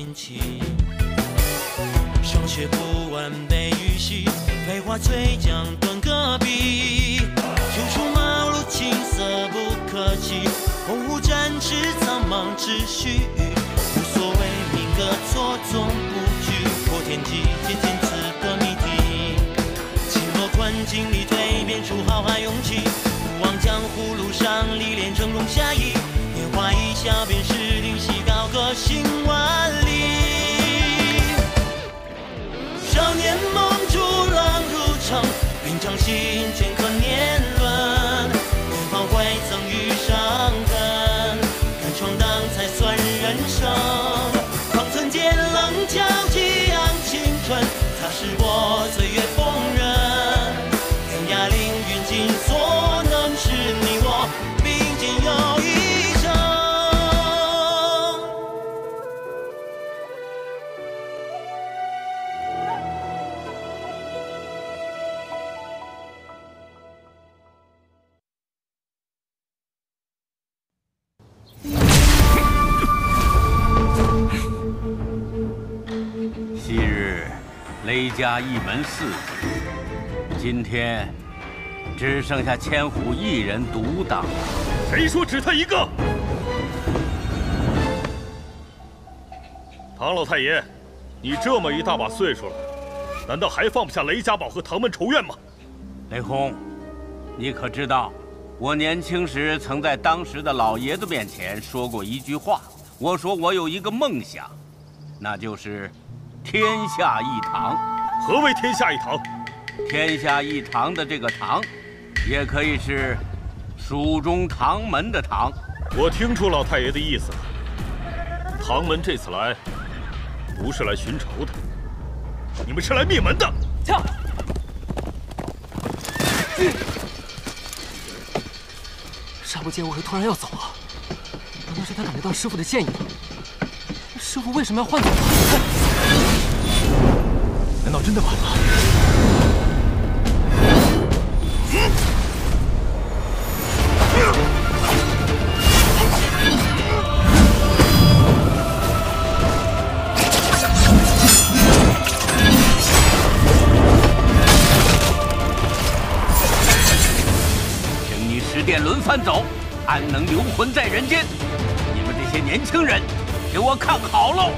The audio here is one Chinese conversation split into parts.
心情。上学不完背语系，废话最讲断戈壁。就出马路青涩不可及，鸿鹄展翅苍茫秩序。无所谓命格错综布局，破天际渐渐刺个谜题。情若困境里蜕变出浩瀚勇气，不忘江湖路上历练峥嵘侠义。年华一笑便是灵犀，高歌行万里。少年梦逐浪入城，平常心镌刻年轮。年华未曾遇伤痕，敢闯荡才算人生。方寸间棱角激昂青春，它是我岁月风刃。天涯凌云尽，所能是你我并肩又一生。昔日雷家一门4子，今天只剩下千虎一人独挡。谁说只他一个？唐老太爷，你这么一大把岁数了，难道还放不下雷家堡和唐门仇怨吗？雷轰，你可知道，我年轻时曾在当时的老爷子面前说过一句话，我说我有一个梦想，那就是天下一唐。何为天下一唐？天下一唐的这个唐，也可以是蜀中唐门的唐。我听出老太爷的意思了，唐门这次来，不是来寻仇的，你们是来灭门的。跳！沙不见为何突然要走啊？难道是他感觉到师傅的歉意了？师傅为什么要换走他？难道真的晚了？请你十殿轮番走，安能留魂在人间？你们这些年轻人，给我看好喽！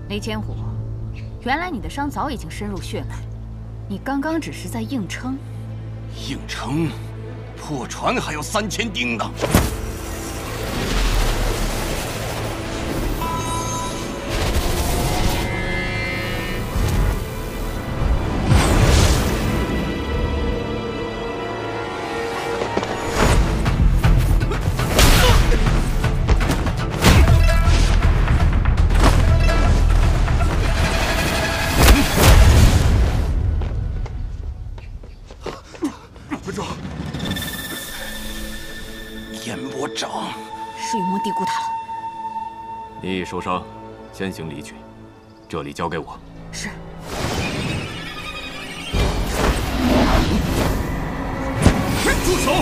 雷千虎，原来你的伤早已经深入血脉，你刚刚只是在硬撑。硬撑？破船还有3000钉呢。是云梦低估他了。你已受伤，先行离去，这里交给我。是。住手！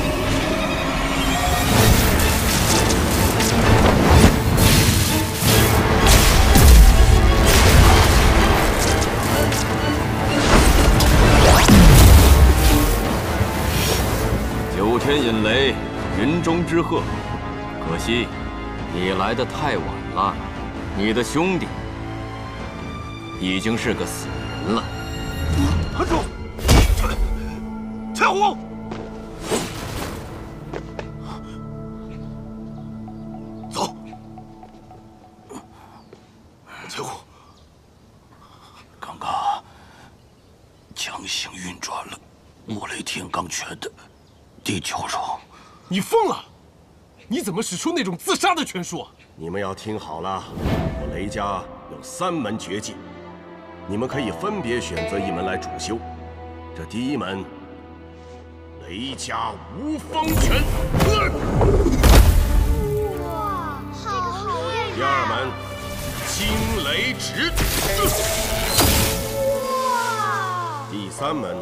九天引雷，云中之鹤。可惜，你来得太晚了。你的兄弟已经是个死人了。站住！千虎！走。千虎，刚刚强行运转了我雷天罡拳的第9种。你疯了！你怎么使出那种自杀的拳术？你们要听好了，我雷家有3门绝技，你们可以分别选择一门来主修。这第一门，雷家无风拳。哇，这个好厉害！第2门，惊雷指。哇！第3门，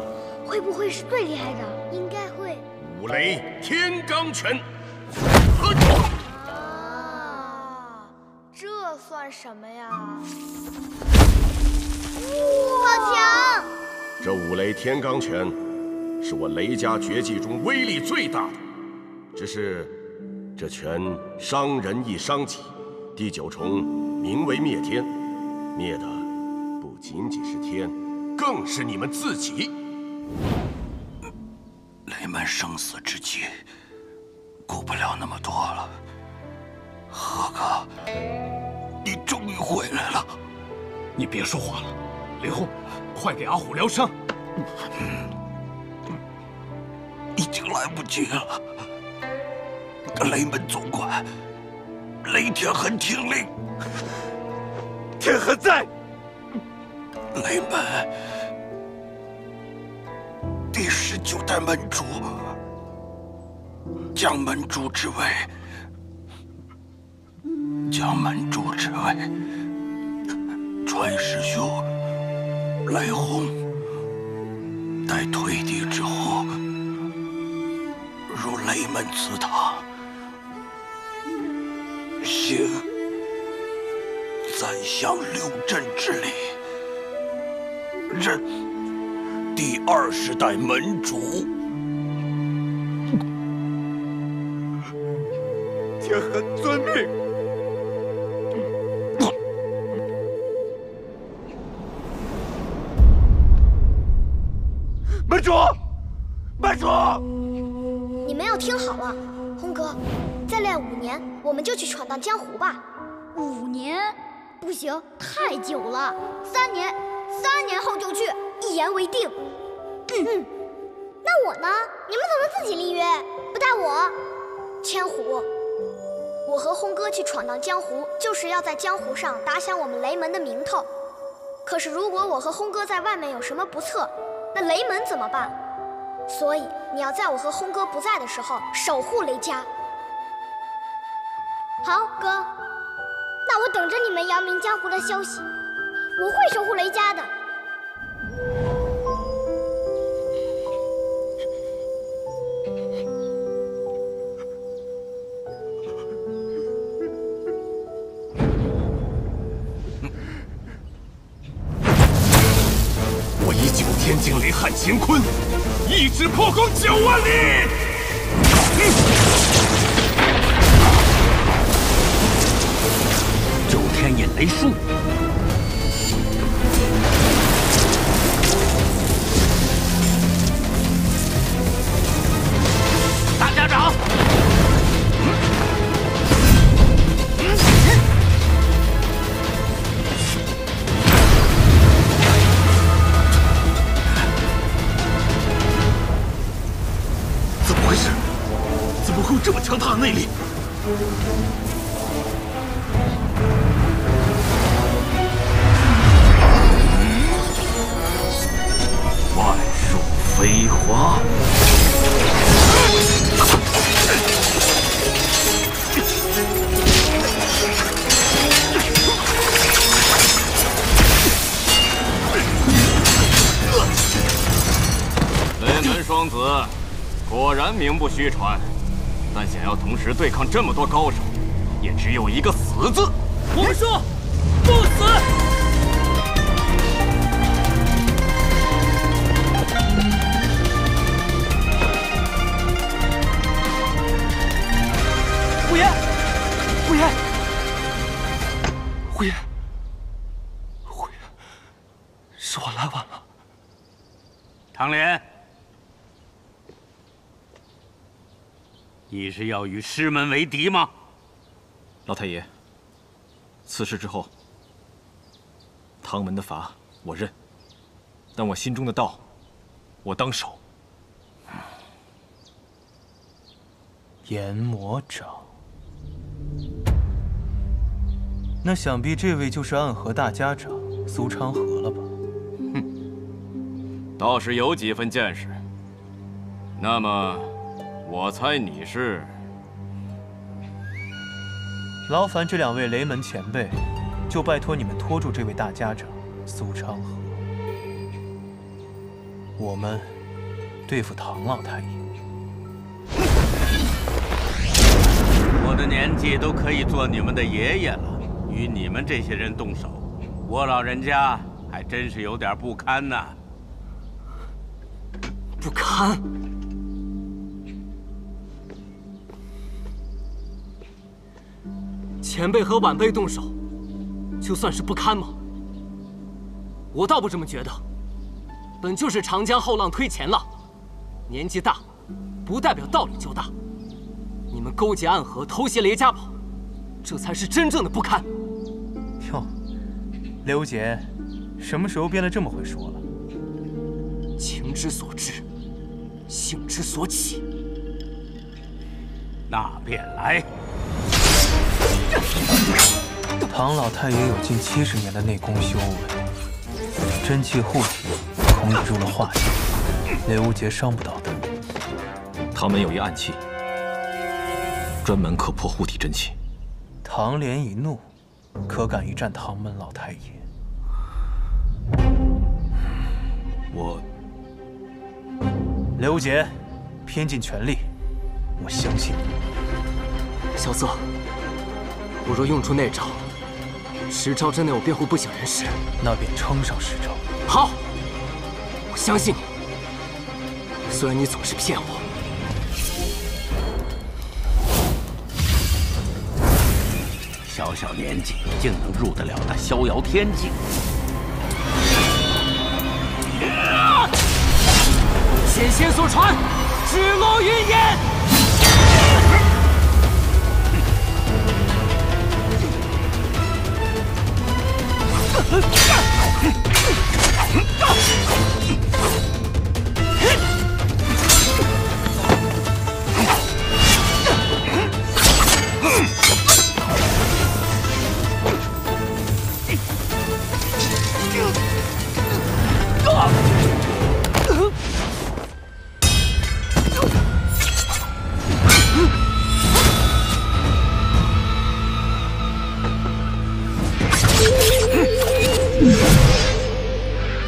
会不会是最厉害的？应该会。五雷天罡拳。啊，这算什么呀？好强！这五雷天罡拳是我雷家绝技中威力最大的，只是这拳伤人亦伤己。第9重名为灭天，灭的不仅仅是天，更是你们自己。雷门生死之际，顾不了那么多了。贺哥，你终于回来了。你别说话了，雷轰，快给阿虎疗伤。已经来不及了。雷门总管，雷天恒听令。天恒在。雷门第19代门主，将门主之位，传师兄雷轰，待退敌之后，入雷门祠堂，行3项6镇之礼，任第20代门主。天恒遵命。门主，门主，你们要听好了，轰哥，再练5年，我们就去闯荡江湖吧。5年？不行，太久了。3年，3年后就去，一言为定。那我呢？你们怎么自己立约，不带我？千虎，我和轰哥去闯荡江湖，就是要在江湖上打响我们雷门的名头。可是如果我和轰哥在外面有什么不测，那雷门怎么办？所以你要在我和轰哥不在的时候守护雷家。好，哥，那我等着你们扬名江湖的消息，我会守护雷家的。我以9天惊雷撼乾坤，一指破空9万里。周天引雷术，大家长，怎么回事？怎么会有这么强大的内力？万树飞花。雷门双子果然名不虚传，但想要同时对抗这么多高手，也只有一个死字。我们说，不死。胡言，胡言，胡言，胡言，是我来晚了。唐莲，你是要与师门为敌吗？老太爷，此事之后，唐门的法我认，但我心中的道，我当守。研魔掌，那想必这位就是暗河大家长苏昌河了吧？哼，倒是有几分见识。那么，我猜你是……劳烦这2位雷门前辈，就拜托你们拖住这位大家长苏昌河，我们对付唐老太爷。我的年纪都可以做你们的爷爷了。 与你们这些人动手，我老人家还真是有点不堪呐！不堪？前辈和晚辈动手，就算是不堪吗？我倒不这么觉得。本就是长江后浪推前浪，年纪大，不代表道理就大。你们勾结暗河，偷袭雷家堡，这才是真正的不堪。 哟，刘杰，什么时候变得这么会说了？情之所至，性之所起。那便来。唐老太爷有近70年的内功修为，真气护体，控制住了化气，刘杰伤不到他。唐门有一暗器，专门可破护体真气。唐莲一怒。 可敢一战唐门老太爷？刘杰，拼尽全力，我相信你。小色，我若用出那招，10招之内我便会不省人事。那便撑上10招。好，我相信你。虽然你总是骗我。 小小年纪竟能入得了那逍遥天境，前仙所传，指楼云烟。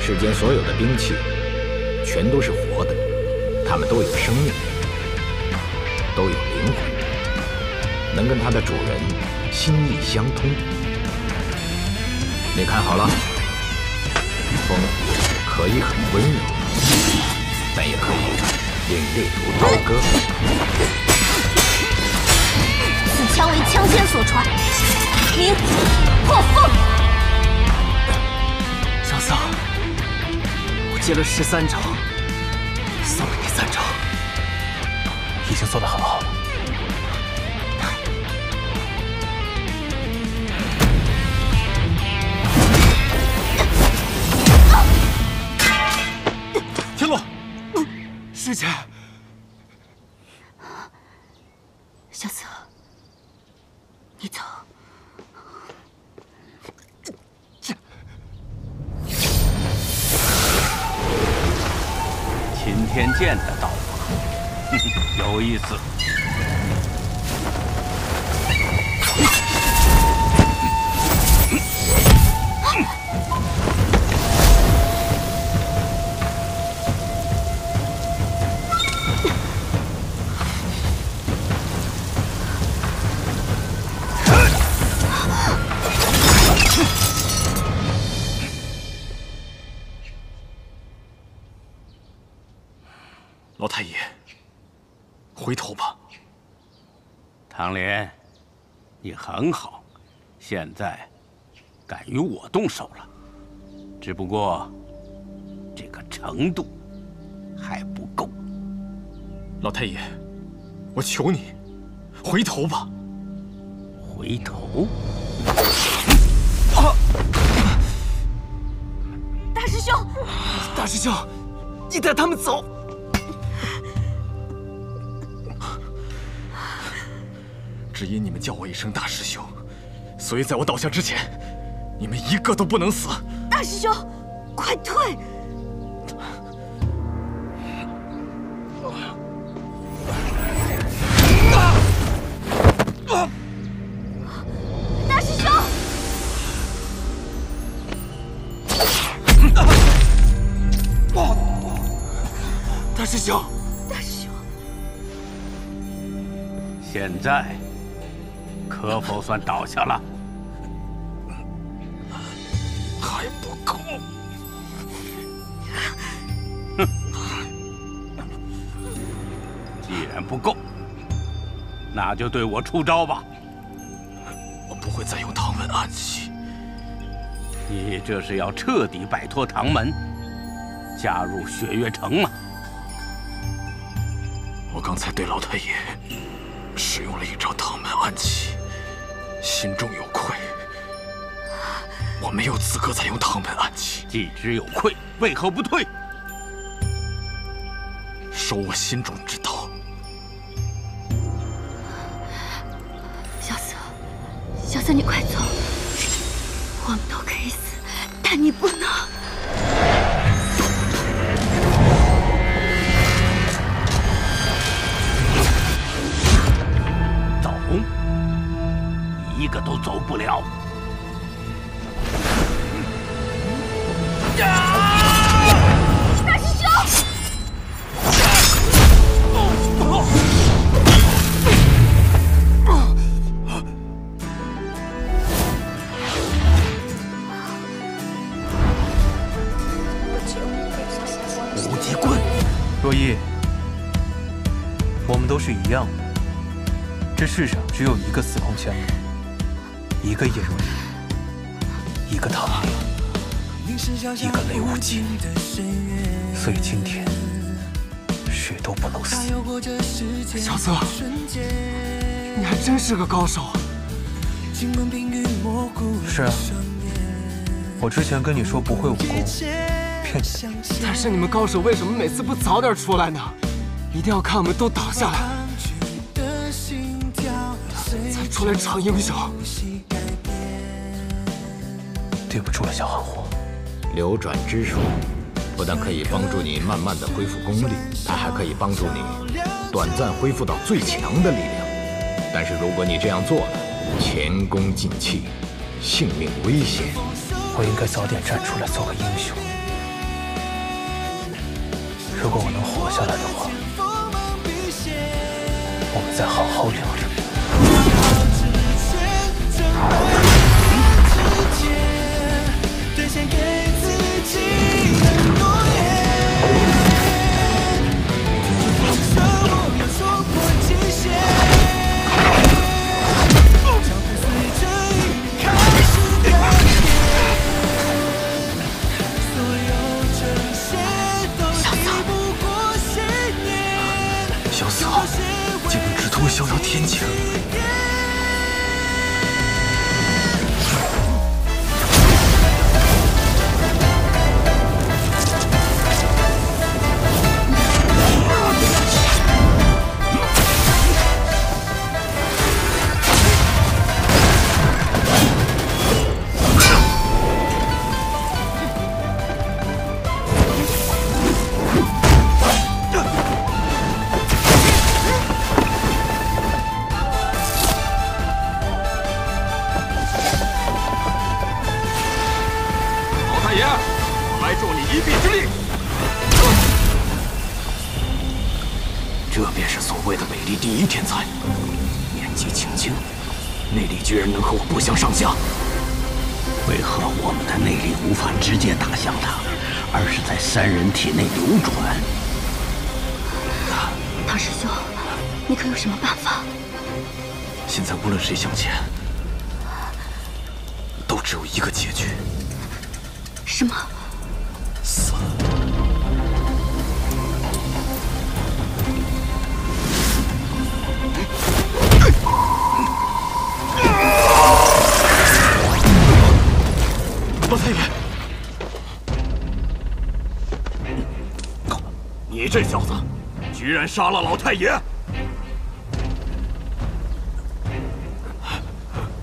世间所有的兵器，全都是活的，它们都有生命，都有灵魂，能跟它的主人心意相通。你看好了，风可以很温柔，但也可以凛冽如刀割。此枪为枪仙所传，名破风。小桑，我接了13招，送了你3招，已经做得很好了。 师姐，小泽，你走。秦天剑的刀法，有意思。 老太爷，回头吧。唐莲，你很好，现在敢与我动手了，只不过这个程度还不够。老太爷，我求你，回头吧。回头？大师兄，大师兄，你带他们走。 只因你们叫我一声大师兄，所以在我倒下之前，你们一个都不能死。大师兄，快退！大师兄！大师兄！大师兄！现在可否算倒下了？还不够。哼！既然不够，那就对我出招吧。我不会再用唐门暗器。你这是要彻底摆脱唐门，加入雪月城吗？我刚才对老太爷使用了一招唐门暗器，心中有愧。我没有资格再用唐门暗器。既知有愧，为何不退？守我心中之道。小瑟，你快走！我们都可以死，但你不能。走，一个都走不了。大师兄！若依，我们都是一样的。这世上只有一个司空千里，一个叶若依，一个唐明，一个雷无忌。所以今天谁都不能死。小瑟，你还真是个高手。是啊，我之前跟你说不会武功。骗你！但是你们高手为什么每次不早点出来呢？一定要看我们都倒下来，才出来逞英雄。对不住了，小韩火。流转之术不但可以帮助你慢慢的恢复功力，它还可以帮助你短暂恢复到最强的力量。但是如果你这样做了，前功尽弃，性命危险。我应该早点站出来做个英雄。如果我能活下来的话，我们再好好聊聊。逍遥天境。这便是所谓的美丽第一天才，年纪轻轻，内力居然能和我不相上下。为何我们的内力无法直接打向他，而是在三人体内流转？唐师兄，你可有什么办法？现在无论谁向前，都只有一个结局。什么？死。老太爷，你这小子，居然杀了老太爷！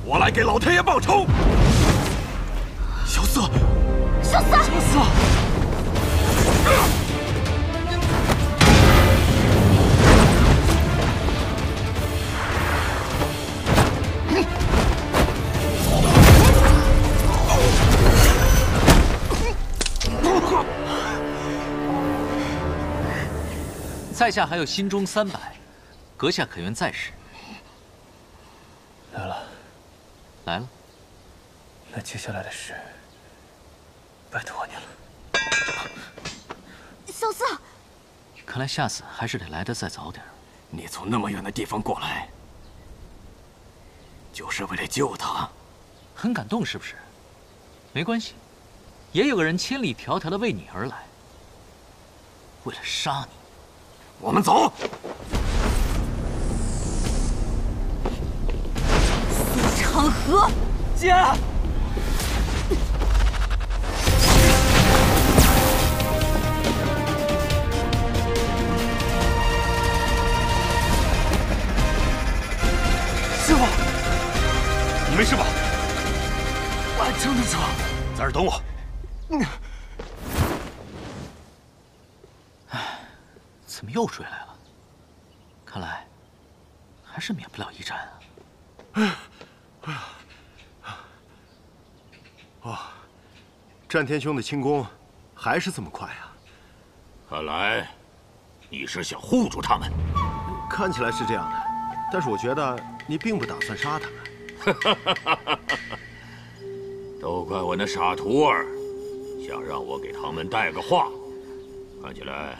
我来给老太爷报仇。小四，小四，小四。 在下还有心中300，阁下可愿再试？来了，来了。那接下来的事，拜托你了。小四，看来下次还是得来得再早点。你从那么远的地方过来，就是为了救他？很感动是不是？没关系，也有个人千里迢迢的为你而来，为了杀你。 我们走。苏长河，姐。师傅，你没事吧？我还撑得住，在这儿等我。怎么又追来了？看来还是免不了一战啊！哦，战天兄的轻功还是这么快啊！看来你是想护住他们。看起来是这样的，但是我觉得你并不打算杀他们。都怪我那傻徒儿，想让我给他们带个话，看起来。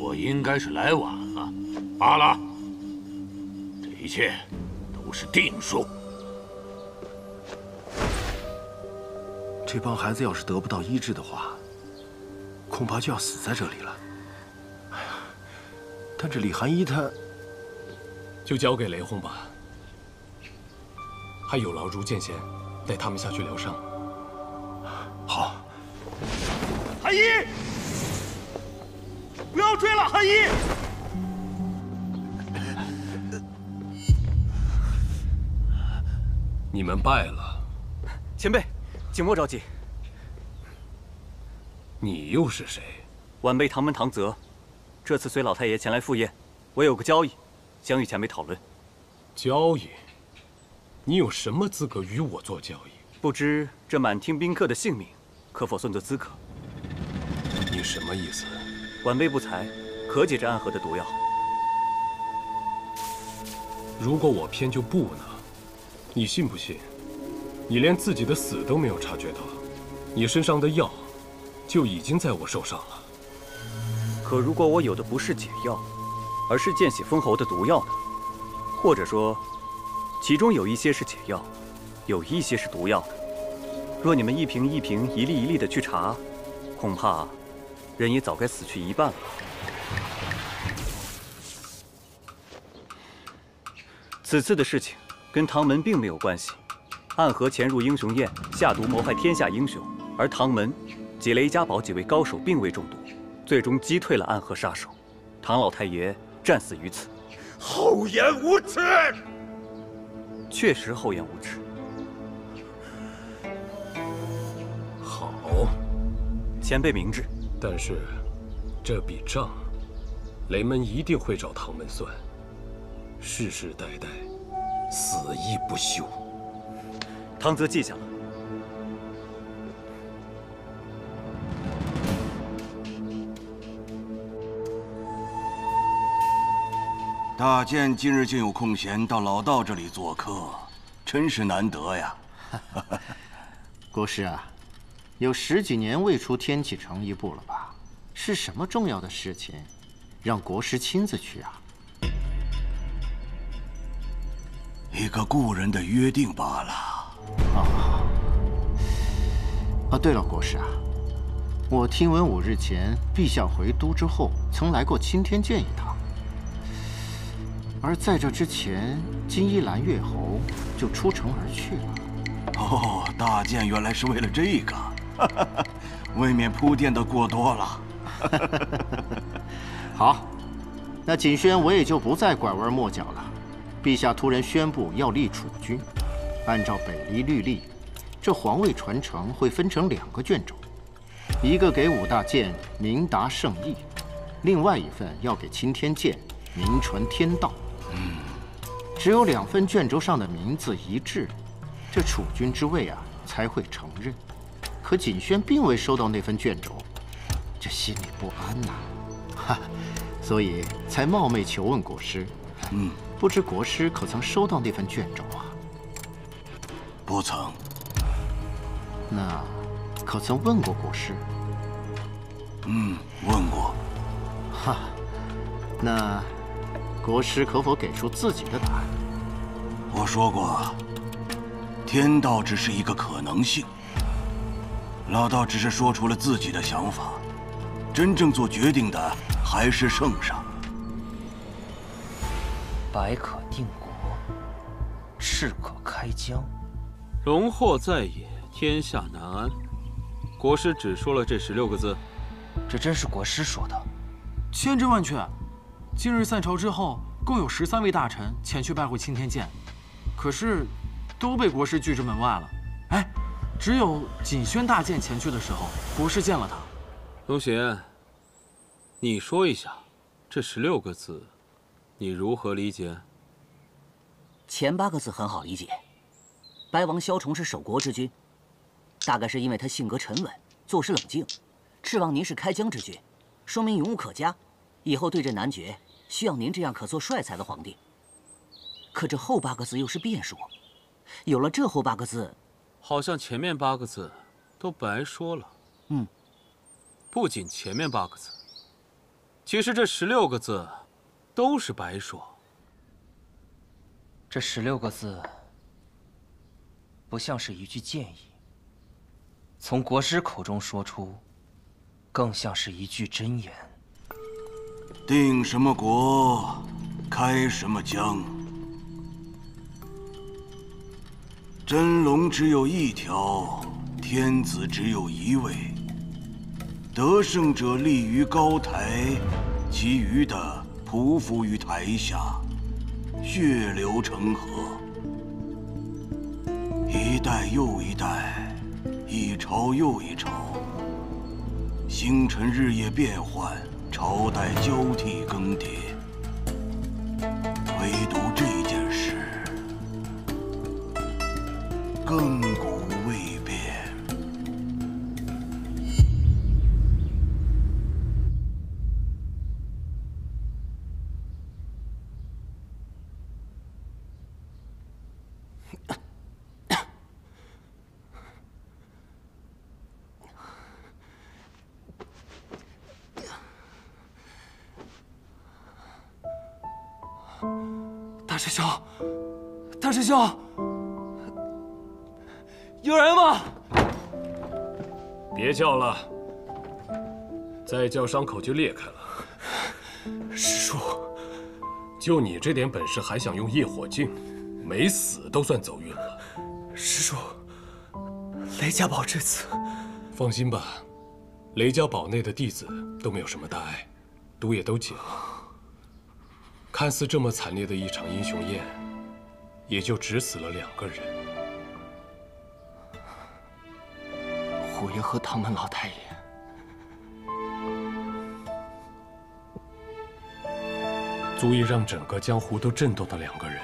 我应该是来晚了，罢了。这一切都是定数。这帮孩子要是得不到医治的话，恐怕就要死在这里了。哎呀，但这李寒一他，就交给雷轰吧。还有劳如剑仙带他们下去疗伤。好。寒一。 不要追了，寒一！你们败了。前辈，请莫着急。你又是谁？晚辈唐门唐泽，这次随老太爷前来赴宴，我有个交易，想与前辈讨论。交易？你有什么资格与我做交易？不知这满厅宾客的性命，可否算作资格？你什么意思？ 晚辈不才，可解这暗河的毒药。如果我偏就不呢？你信不信？你连自己的死都没有察觉到，你身上的药就已经在我手上了。可如果我有的不是解药，而是见血封喉的毒药呢？或者说，其中有一些是解药，有一些是毒药呢？若你们一瓶一瓶、一粒一粒的去查，恐怕…… 人也早该死去一半了。此次的事情跟唐门并没有关系。暗河潜入英雄宴，下毒谋害天下英雄，而唐门及雷家堡几位高手并未中毒，最终击退了暗河杀手。唐老太爷战死于此。厚颜无耻！确实厚颜无耻。好，前辈明智。 但是，这笔账，雷门一定会找唐门算，世世代代，死亦不休。唐泽记下了。大剑今日竟有空闲到老道这里做客，真是难得呀。国师啊。 有10几年未出天启城一步了吧？是什么重要的事情，让国师亲自去啊？一个故人的约定罢了。对了，国师啊，我听闻5日前陛下回都之后，曾来过青天剑一趟。而在这之前，金衣兰月侯就出城而去了。哦，大剑原来是为了这个。 未免铺垫的过多了。好，那锦轩我也就不再拐弯抹角了。陛下突然宣布要立储君，按照北离律例，这皇位传承会分成2个卷轴，一个给5大剑明达圣意，另外一份要给青天剑名传天道。只有2份卷轴上的名字一致，这储君之位才会承认。可锦轩并未收到那份卷轴，这心里不安呐，所以才冒昧求问国师。不知国师可曾收到那份卷轴啊？不曾。那可曾问过国师？问过。那国师可否给出自己的答案？我说过，天道只是一个可能性。老道只是说出了自己的想法，真正做决定的还是圣上。白可定国，赤可开疆。荣获在野，天下难安。国师只说了这16个字，这真是国师说的？千真万确。今日散朝之后，共有13位大臣前去拜会青天剑，可是都被国师拒之门外了。只有锦轩大剑前去的时候，国师见了他。龙贤，你说一下，这16个字，你如何理解？前8个字很好理解，白王萧崇是守国之君，大概是因为他性格沉稳，做事冷静；赤王您是开疆之君，说明勇武可嘉，以后对阵男爵需要您这样可做帅才的皇帝。可这后8个字又是变数，有了这后8个字，好像前面8个字都白说了。不仅前面8个字，其实这16个字都是白说。这16个字不像是一句建议，从国师口中说出，更像是一句真言。定什么国，开什么疆。真龙只有1条，天子只有1位。得胜者立于高台，其余的匍匐于台下，血流成河。一代又一代，一朝又一朝，星辰日夜变换，朝代交替更迭。唯独这件事，亘古未变。大师兄，大师兄，有人吗？别叫了，再叫伤口就裂开了。师叔，就你这点本事，还想用业火镜？没死都算走运了。师叔，雷家堡这次……放心吧，雷家堡内的弟子都没有什么大碍，毒也都解了。看似这么惨烈的一场英雄宴，也就只死了2个人。虎爷和唐门老太爷，足以让整个江湖都震动的2个人。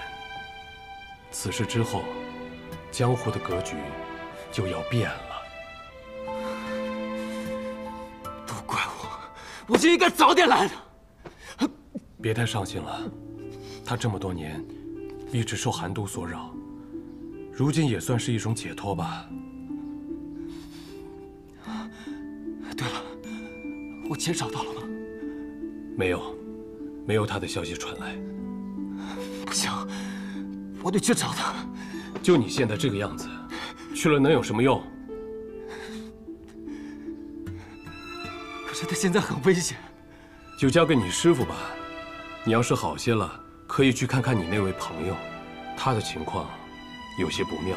此事之后，江湖的格局就要变了。都怪我就应该早点来的。别太伤心了，他这么多年一直受寒毒所扰，如今也算是一种解脱吧。对了，我姐找到了吗？没有，没有他的消息传来。不行，我得去找他。就你现在这个样子，去了能有什么用？可是他现在很危险。就交给你师傅吧。你要是好些了，可以去看看你那位朋友，他的情况有些不妙。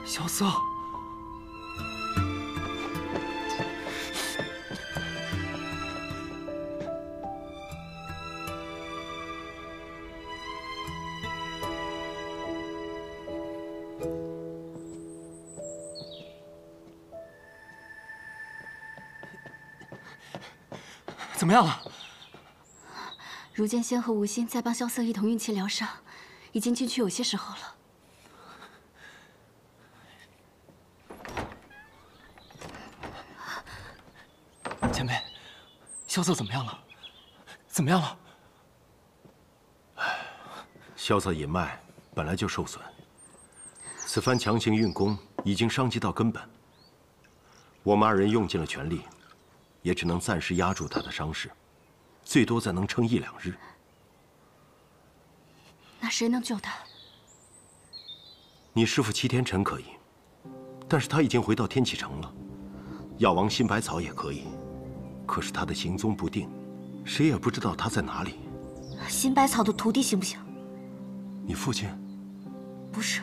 萧瑟，怎么样了？如剑仙和吴心在帮萧瑟一同运气疗伤，已经进去有些时候了。前辈，萧瑟怎么样了？怎么样了？萧瑟隐脉本来就受损，此番强行运功已经伤及到根本。我们二人用尽了全力，也只能暂时压住他的伤势，最多再能撑1、2日。那谁能救他？你师父齐天辰可以，但是他已经回到天启城了。药王辛百草也可以，可是他的行踪不定，谁也不知道他在哪里。辛百草的徒弟行不行？你父亲？不是，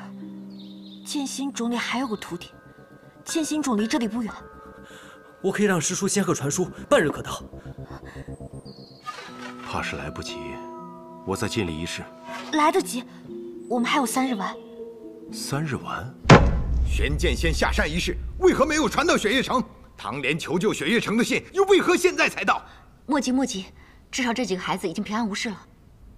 剑心冢里还有个徒弟，剑心冢离这里不远。我可以让师叔仙鹤传书，半日可到。怕是来不及，我再尽力一试。来得及，我们还有3日完。3日完？玄剑仙下山一事，为何没有传到雪月城？唐莲求救雪月城的信，又为何现在才到？莫急莫急，至少这几个孩子已经平安无事了。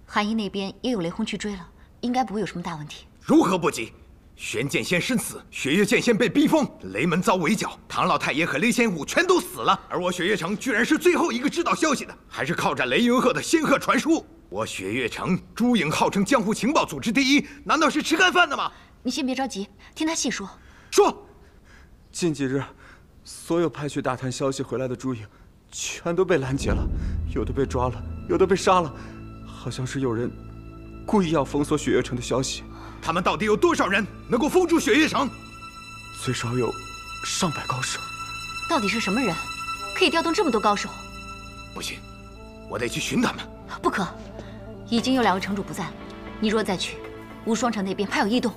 韩一那边也有雷轰去追了，应该不会有什么大问题。如何不急？玄剑仙身死，雪月剑仙被逼疯，雷门遭围剿，唐老太爷和雷仙武全都死了，而我雪月城居然是最后一个知道消息的，还是靠着雷云鹤的仙鹤传书。我雪月城朱颖号称江湖情报组织第1，难道是吃干饭的吗？你先别着急，听他细说。说，近几日，所有派去大探消息回来的朱颖，全都被拦截了，有的被抓了，有的被杀了，好像是有人故意要封锁雪月城的消息。他们到底有多少人能够封住雪月城？最少有上百高手。到底是什么人，可以调动这么多高手？不行，我得去寻他们。不可，已经有2位城主不在了，你若再去，无双城那边怕有异动。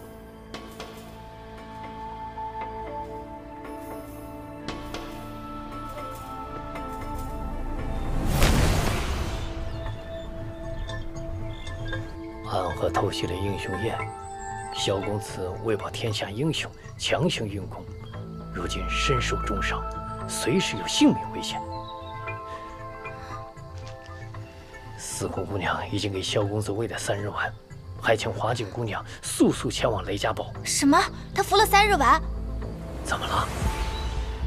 暗河偷袭了英雄宴，萧公子为保天下英雄，强行运功，如今身受重伤，随时有性命危险。四空姑娘已经给萧公子喂了3日丸，还请华景姑娘速速前往雷家堡。什么？他服了3日丸？怎么了？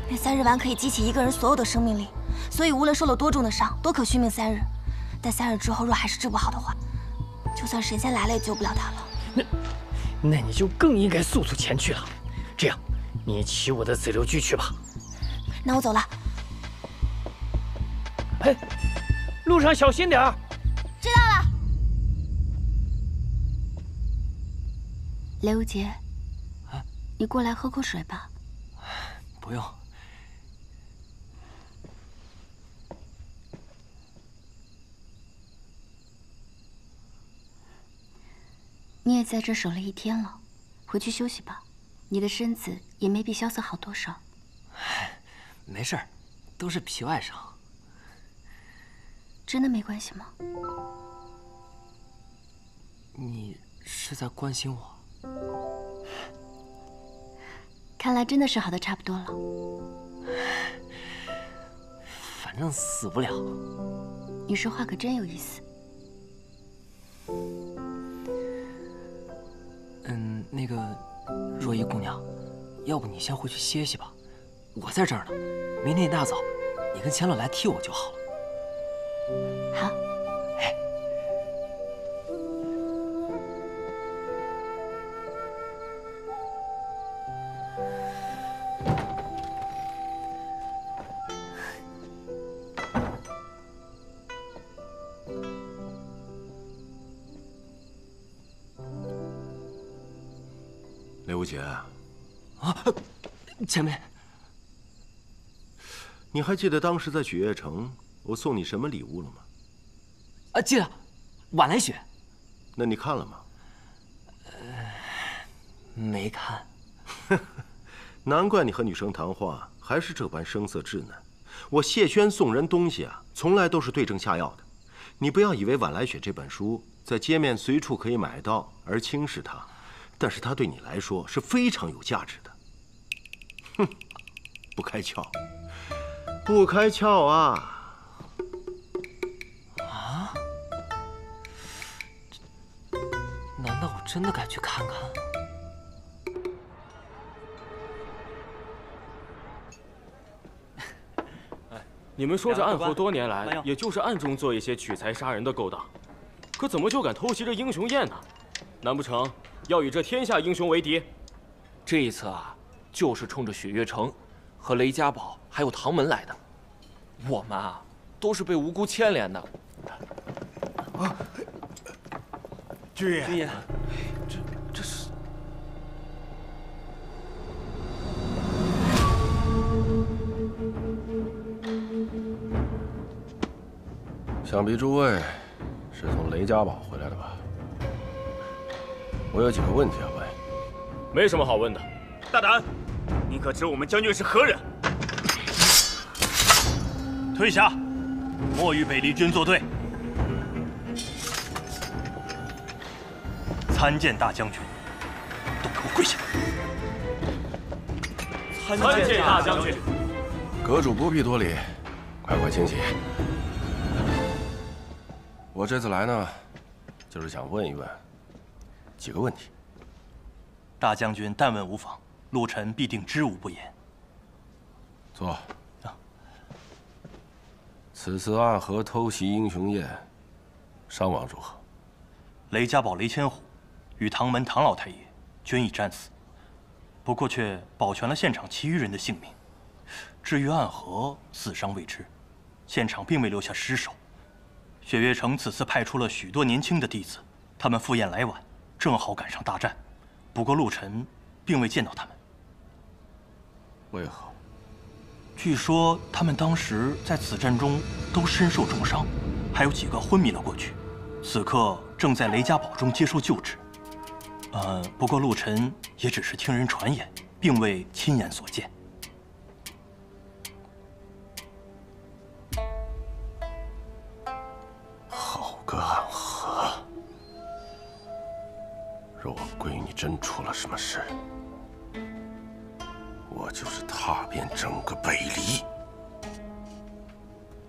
那3日丸可以激起一个人所有的生命力，所以无论受了多重的伤，都可续命3日。但3日之后若还是治不好的话，就算神仙来了也救不了他了。那你就更应该速速前去了。这样，你骑我的紫流驹去吧。那我走了。哎，路上小心点儿。知道了。雷无杰，你过来喝口水吧。不用。你也在这守了1天了，回去休息吧。你的身子也没比萧瑟好多少。没事儿，都是皮外伤。真的没关系吗？你是在关心我？看来真的是好的差不多了。反正死不了。你说话可真有意思。那个若依姑娘，要不你先回去歇息吧，我在这儿呢。明天一大早，你跟千乐来替我就好了。好。哎。雷无杰，啊，前辈，你还记得当时在雪月城我送你什么礼物了吗？啊，记得，晚来雪。那你看了吗？没看。难怪你和女生谈话还是这般声色稚嫩。我谢轩送人东西啊，从来都是对症下药的。你不要以为《晚来雪》这本书在街面随处可以买到而轻视它。但是它对你来说是非常有价值的。哼，不开窍，不开窍啊！真的该去看看。你们说这暗河多年来，也就是暗中做一些取财杀人的勾当，可怎么就敢偷袭这英雄宴呢？难不成要与这天下英雄为敌？这一次啊，就是冲着雪月城和雷家堡还有唐门来的。我们啊，都是被无辜牵连的。啊，军爷，军爷，这是。 想必诸位是从雷家堡回来的吧？我有几个问题要问。没什么好问的。大胆！你可知我们将军是何人？退下，莫与北离军作对。参见大将军，都给我跪下！参见大将军。阁主不必多礼，快快请起。 我这次来呢，就是想问一问几个问题。大将军但问无妨，陆臣必定知无不言。坐。此次暗河偷袭英雄宴，伤亡如何？雷家堡雷千虎与唐门唐老太爷均已战死，不过却保全了现场其余人的性命。至于暗河，死伤未知，现场并未留下尸首。 雪月城此次派出了许多年轻的弟子，他们赴宴来晚，正好赶上大战。不过陆臣并未见到他们。为何？据说他们当时在此战中都身受重伤，还有几个昏迷了过去，此刻正在雷家堡中接受救治。不过陆臣也只是听人传言，并未亲眼所见。 个暗河，若我闺女真出了什么事，我就是踏遍整个北离，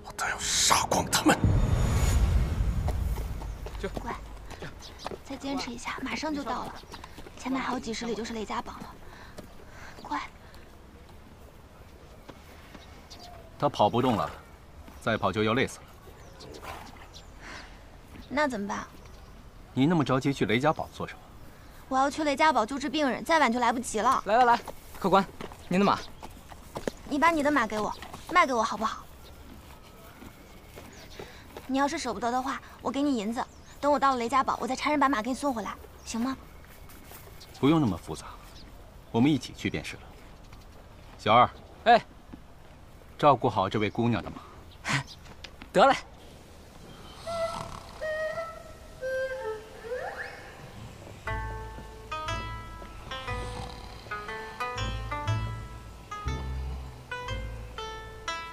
我都要杀光他们。乖，再坚持一下，马上就到了。前面还有几十里就是雷家堡了。乖。他跑不动了，再跑就要累死了。 那怎么办？你那么着急去雷家堡做什么？我要去雷家堡救治病人，再晚就来不及了。来，客官，您的马。你把你的马给我，卖给我好不好？你要是舍不得的话，我给你银子。等我到了雷家堡，我再差人把马给你送回来，行吗？不用那么复杂，我们一起去便是了。小二，哎，照顾好这位姑娘的马。得嘞。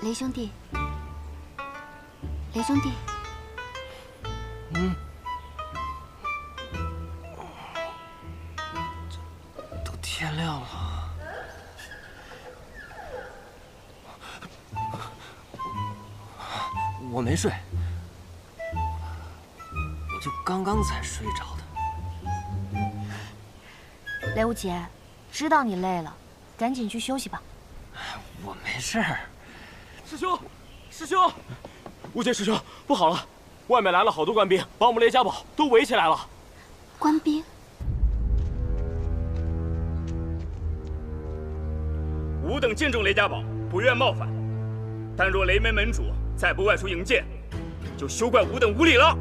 雷兄弟，雷兄弟，都天亮了，我没睡，我就刚刚才睡着的。雷无极，知道你累了，赶紧去休息吧。我没事儿。 师兄，师兄，无极师兄，不好了，外面来了好多官兵，把我们雷家堡都围起来了。官兵？吾等敬重雷家堡，不愿冒犯，但若雷门门主再不外出迎接，就休怪吾等无礼了。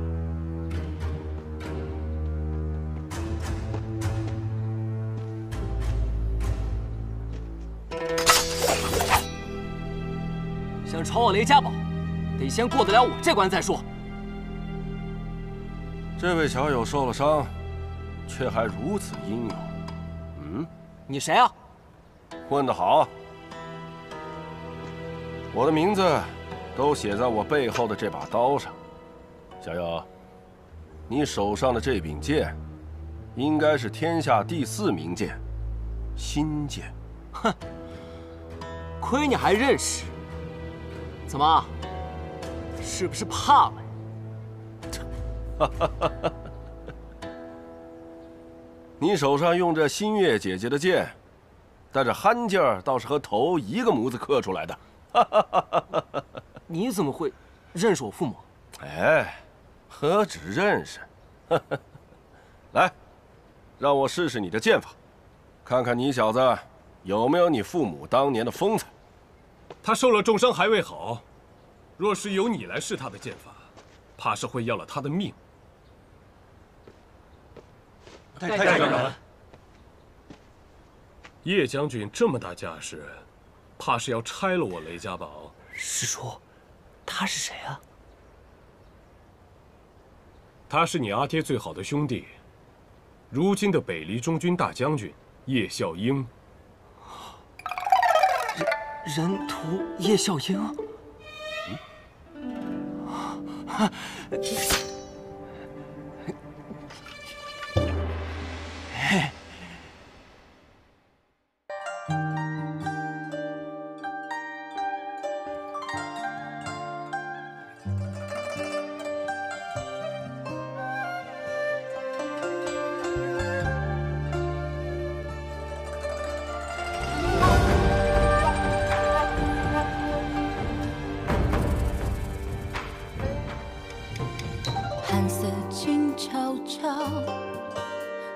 想闯我雷家堡，得先过得了我这关再说。这位小友受了伤，却还如此英勇。你谁啊？问得好。我的名字都写在我背后的这把刀上。小友，你手上的这柄剑，应该是天下第4名剑——心剑。哼，亏你还认识。 怎么？是不是怕了？你手上用着新月姐姐的剑，但这憨劲儿倒是和头一个模子刻出来的。你怎么会认识我父母？哎，何止认识？来，让我试试你的剑法，看看你小子有没有你父母当年的风采。他受了重伤还未好，若是由你来试他的剑法，怕是会要了他的命。太长了。叶将军这么大架势，怕是要拆了我雷家堡。师叔，他是谁啊？他是你阿爹最好的兄弟，如今的北离中军大将军叶孝英。人屠叶孝英。嘿。寒色静悄悄，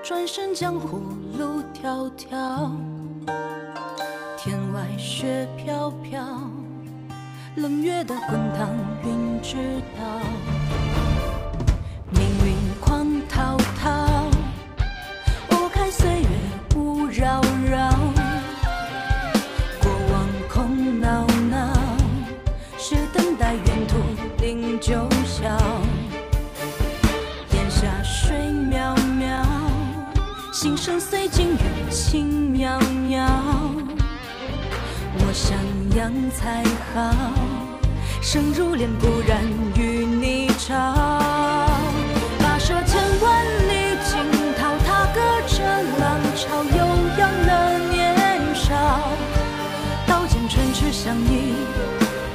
转身江湖路迢迢。天外雪飘飘，冷月的滚烫云知道。命运狂滔滔，拨开岁月雾绕绕。过往空闹闹，是等待远途零九霄。水渺渺，心声随境缘轻渺渺。我想养才好，生如莲不染与你潮。跋涉千万里惊涛，踏歌着浪潮，悠扬了年少。刀剑唇齿相依，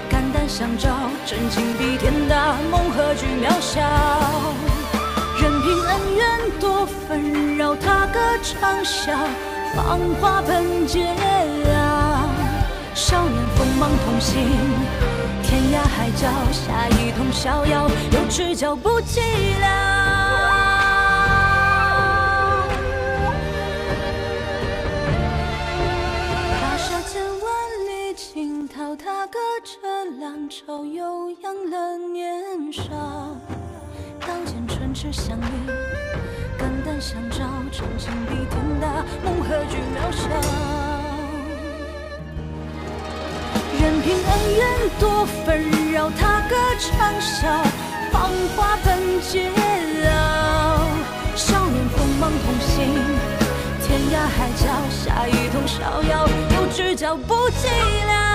肝胆相照，真情比天大，梦何惧渺小。任凭恩怨多纷扰，踏歌长啸，芳华本皆了。少年锋芒同行，天涯海角，下一通逍遥，有知交不寂寥。踏涉千万里惊涛，踏歌着浪潮，悠扬了年少。刀剑唇齿相依，肝胆相照，真情比天大，梦何惧渺小。任凭恩怨多纷扰，踏歌长啸，芳华本皆了。少年锋芒同行，天涯海角，下一通逍遥，有知交不寂寥。